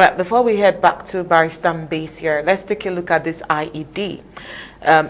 All right, before we head back to Barrister Mbase here, let's take a look at this IED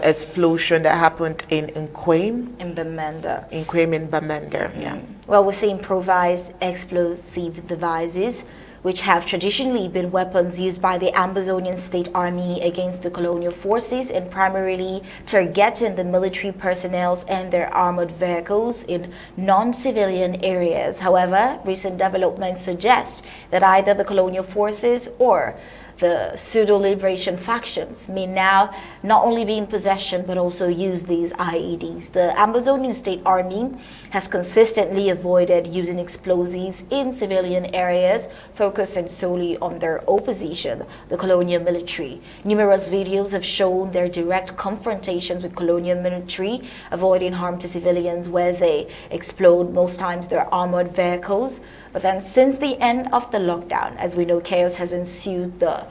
explosion that happened in Nkwame. In Bamenda. Nkwame in Bamenda, yeah. Well, we see improvised explosive devices, which have traditionally been weapons used by the Ambazonian State Army against the colonial forces and primarily targeting the military personnel and their armored vehicles in non-civilian areas. However, recent developments suggest that either the colonial forces or the pseudo-liberation factions may now not only be in possession but also use these IEDs. The Ambazonian State Army has consistently avoided using explosives in civilian areas, focusing solely on their opposition, the colonial military. Numerous videos have shown their direct confrontations with colonial military, avoiding harm to civilians where they explode most times their armored vehicles. But then since the end of the lockdown, as we know, chaos has ensued the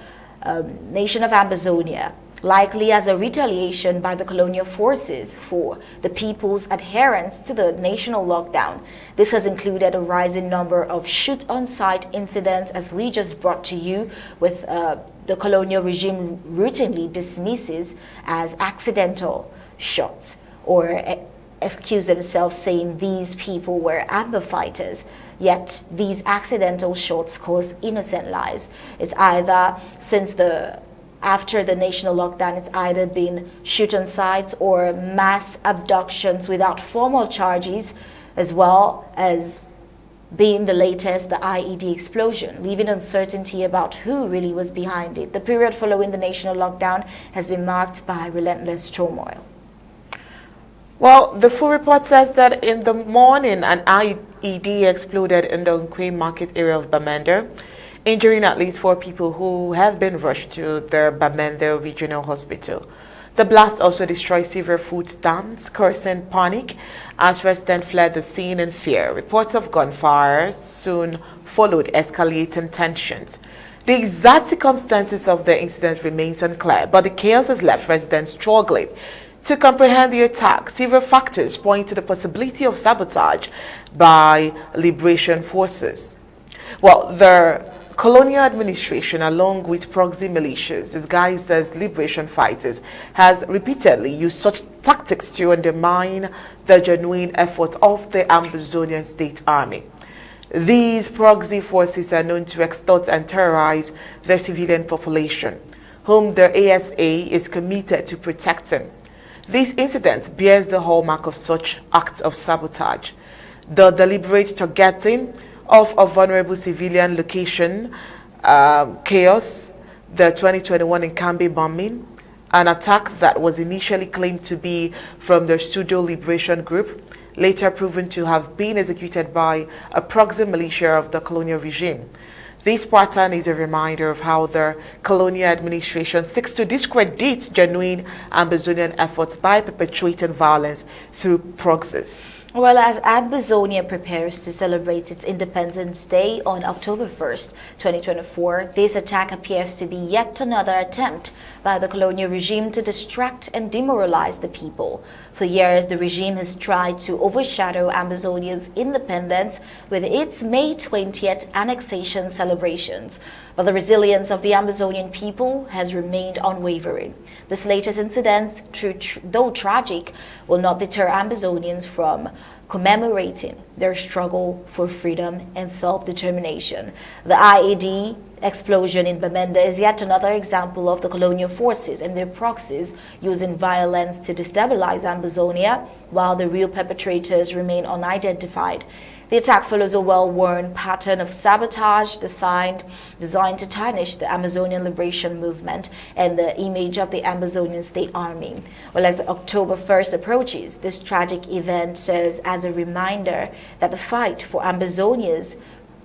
nation of Ambazonia, likely as a retaliation by the colonial forces for the people's adherence to the national lockdown. This has included a rising number of shoot-on-sight incidents, as we just brought to you, with the colonial regime routinely dismisses as accidental shots or excuse themselves saying these people were Amba fighters. Yet these accidental shots cause innocent lives. It's either after the national lockdown, it's either been shoot-on sites or mass abductions without formal charges, as well as being the latest, the IED explosion, leaving uncertainty about who really was behind it. The period following the national lockdown has been marked by relentless turmoil. Well, the full report says that in the morning, an IED exploded in the Nkwame market area of Bamenda, injuring at least 4 people who have been rushed to the Bamenda Regional Hospital. The blast also destroyed several food stands, causing panic as residents fled the scene in fear. Reports of gunfire soon followed escalating tensions. The exact circumstances of the incident remains unclear, but the chaos has left residents struggling to comprehend the attack. Several factors point to the possibility of sabotage by liberation forces. Well, the colonial administration, along with proxy militias disguised as liberation fighters, has repeatedly used such tactics to undermine the genuine efforts of the Ambazonian State Army. These proxy forces are known to extort and terrorize the civilian population, whom the ASA is committed to protecting. This incident bears the hallmark of such acts of sabotage. The deliberate targeting of a vulnerable civilian location, chaos, the 2021 Nkambe bombing, an attack that was initially claimed to be from the Pseudo Liberation Group, later proven to have been executed by a proxy militia of the colonial regime. This pattern is a reminder of how the colonial administration seeks to discredit genuine Ambazonian efforts by perpetuating violence through proxies. Well, as Ambazonia prepares to celebrate its Independence Day on October 1st, 2024, this attack appears to be yet another attempt by the colonial regime to distract and demoralize the people. For years, the regime has tried to overshadow Ambazonia's independence with its May 20th annexation celebrations. But the resilience of the Ambazonian people has remained unwavering. This latest incident, though tragic, will not deter Ambazonians from commemorating their struggle for freedom and self-determination. The IED explosion in Bamenda is yet another example of the colonial forces and their proxies using violence to destabilize Ambazonia, while the real perpetrators remain unidentified. The attack follows a well-worn pattern of sabotage designed to tarnish the Amazonian liberation movement and the image of the Ambazonian State Army. Well, as October 1st approaches, this tragic event serves as a reminder that the fight for Ambazonia's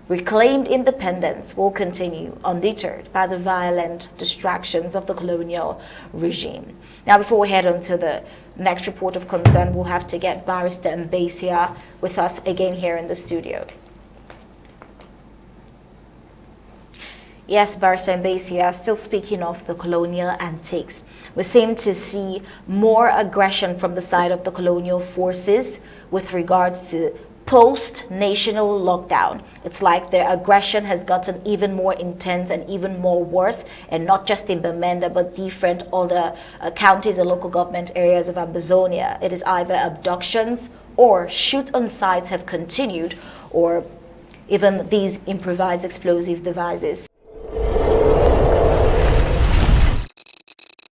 reclaimed independence will continue undeterred by the violent distractions of the colonial regime. Now, before we head on to the next report of concern, we'll have to get Barrister Mbase with us again here in the studio. Yes, Barrister Mbase, still speaking of the colonial antics. We seem to see more aggression from the side of the colonial forces with regards to post-national lockdown. It's like their aggression has gotten even more intense and even more worse, and not just in Bamenda, but different other counties and local government areas of Ambazonia. It is either abductions or shoot-on sites have continued, or even these improvised explosive devices.